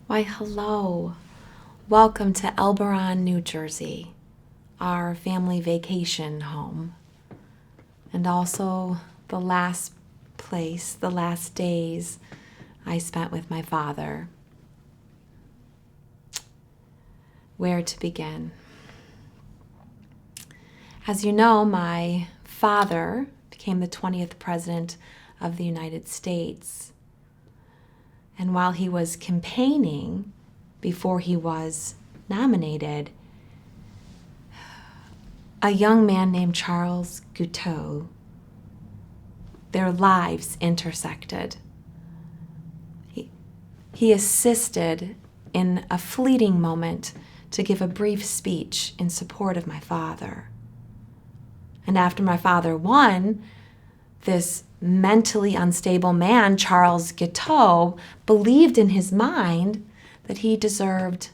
Why, hello. Welcome to Elberon, New Jersey, our family vacation home, and also the last days I spent with my father. Where to begin? As you know, my father became the 20th President of the United States. And while he was campaigning, before he was nominated, a young man named Charles Guiteau, their lives intersected. He assisted in a fleeting moment to give a brief speech in support of my father. And after my father won, this mentally unstable man, Charles Guiteau, believed in his mind that he deserved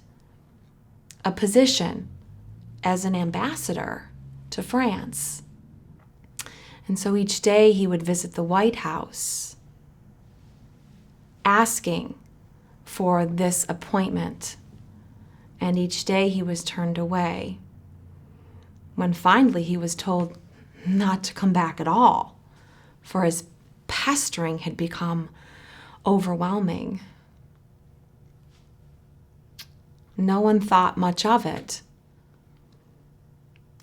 a position as an ambassador to France. And so each day he would visit the White House asking for this appointment. And each day he was turned away, when finally he was told not to come back at all, for his pestering had become overwhelming. No one thought much of it.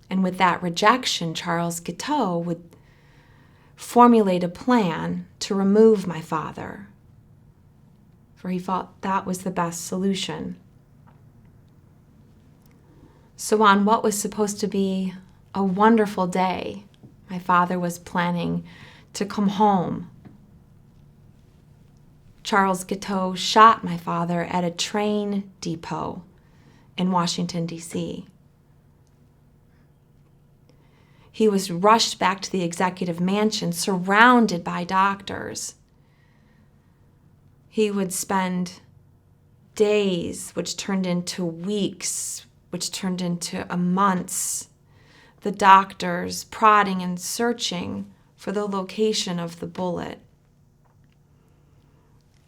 And with that rejection, Charles Guiteau would formulate a plan to remove my father, for he thought that was the best solution. So on what was supposed to be a wonderful day, my father was planning to come home. Charles Guiteau shot my father at a train depot in Washington, D.C. He was rushed back to the executive mansion, surrounded by doctors. He would spend days, which turned into weeks, which turned into months, the doctors prodding and searching for the location of the bullet.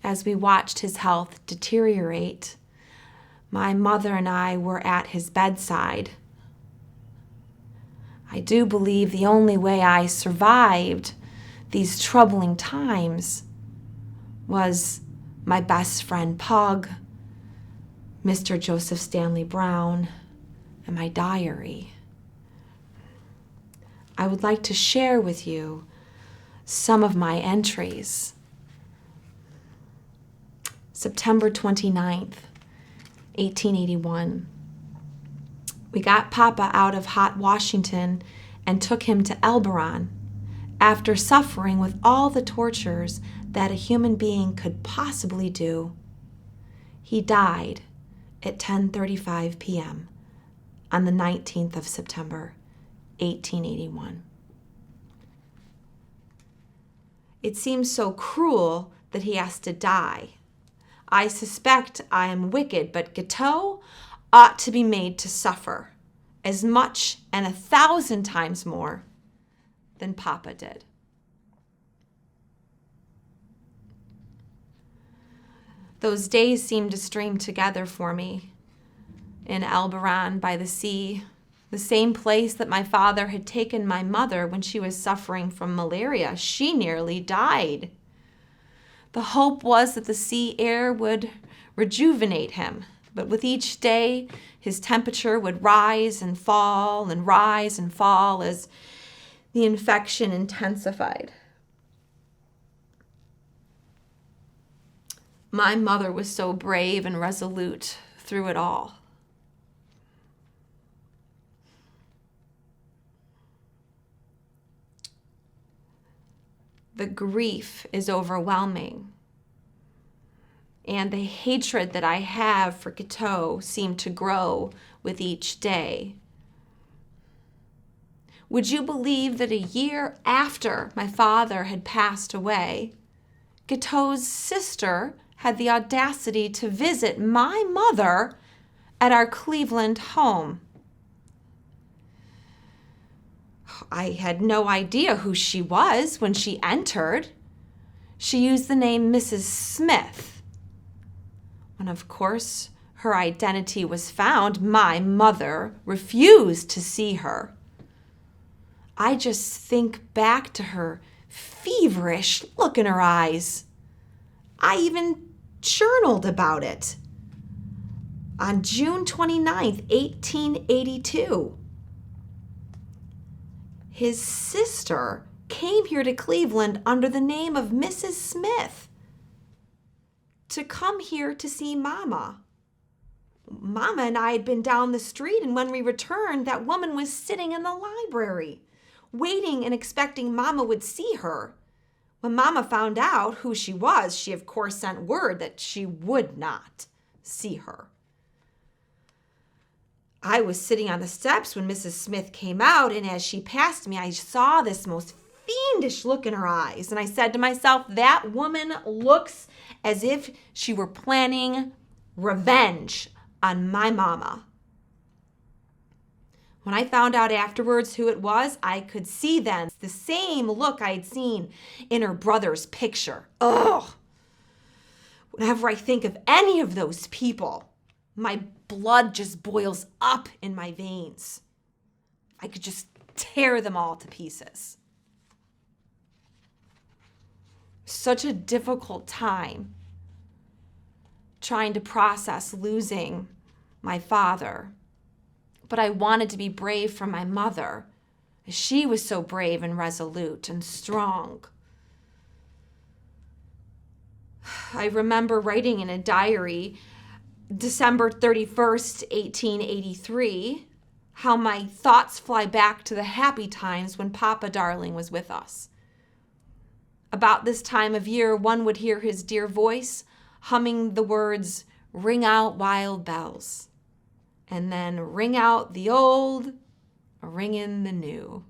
As we watched his health deteriorate, my mother and I were at his bedside. I do believe the only way I survived these troubling times was my best friend Pug, Mr. Joseph Stanley Brown, and my diary. I would like to share with you some of my entries. September 29th, 1881. We got Papa out of hot Washington and took him to Elberon. After suffering with all the tortures that a human being could possibly do, he died at 10:35 p.m. on the 19th of September, 1881. It seems so cruel that he has to die. I suspect I am wicked, but Guiteau ought to be made to suffer as much and 1,000 times more than Papa did. Those days seemed to stream together for me in Elberon by the sea, the same place that my father had taken my mother when she was suffering from malaria. She nearly died. The hope was that the sea air would rejuvenate him, but with each day, his temperature would rise and fall and rise and fall as the infection intensified. My mother was so brave and resolute through it all. The grief is overwhelming, and the hatred that I have for Guiteau seemed to grow with each day. Would you believe that a year after my father had passed away, Guiteau's sister had the audacity to visit my mother at our Cleveland home? I had no idea who she was when she entered. She used the name Mrs. Smith. When, of course, her identity was found, my mother refused to see her. I just think back to her feverish look in her eyes. I even journaled about it. On June 29th, 1882, his sister came here to Cleveland under the name of Mrs. Smith to come here to see Mama. Mama and I had been down the street, and when we returned, that woman was sitting in the library, waiting and expecting Mama would see her. When Mama found out who she was, she of course sent word that she would not see her. I was sitting on the steps when Mrs. Smith came out, and as she passed me, I saw this most fiendish look in her eyes. And I said to myself, that woman looks as if she were planning revenge on my mama. When I found out afterwards who it was, I could see then the same look I had seen in her brother's picture. Ugh! Whenever I think of any of those people, my blood just boils up in my veins. I could just tear them all to pieces. Such a difficult time trying to process losing my father. But I wanted to be brave for my mother. She was so brave and resolute and strong. I remember writing in a diary, December 31st, 1883, how my thoughts fly back to the happy times when Papa Darling was with us. About this time of year, one would hear his dear voice humming the words, "Ring out wild bells," and then "Ring out the old, ring in the new."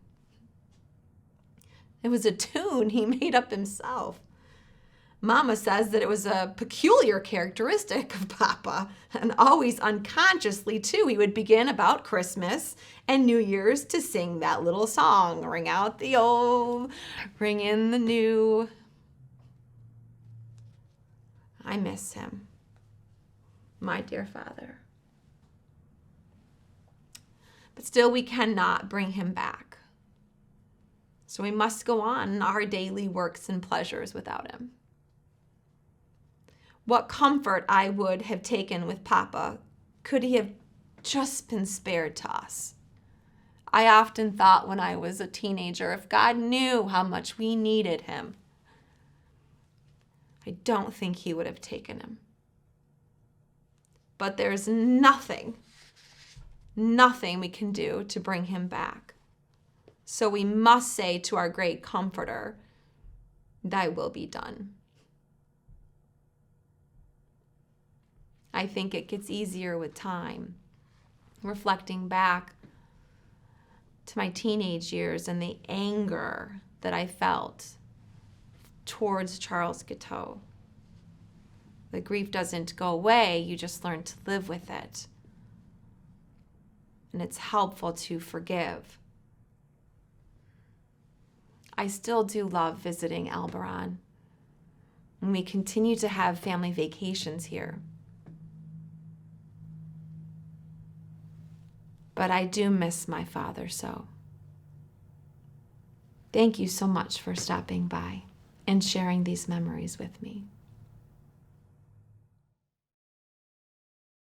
It was a tune he made up himself. Mama says that it was a peculiar characteristic of Papa, and always unconsciously, too, he would begin about Christmas and New Year's to sing that little song, "Ring out the old, ring in the new." I miss him, my dear father. But still, we cannot bring him back. So we must go on our daily works and pleasures without him. What comfort I would have taken with Papa could he have just been spared to us. I often thought when I was a teenager, if God knew how much we needed him, I don't think he would have taken him. But there's nothing we can do to bring him back. So we must say to our great comforter, "Thy will be done." I think it gets easier with time, reflecting back to my teenage years and the anger that I felt towards Charles Guiteau. The grief doesn't go away, you just learn to live with it. And it's helpful to forgive. I still do love visiting Elberon, and we continue to have family vacations here. But I do miss my father so. Thank you so much for stopping by and sharing these memories with me.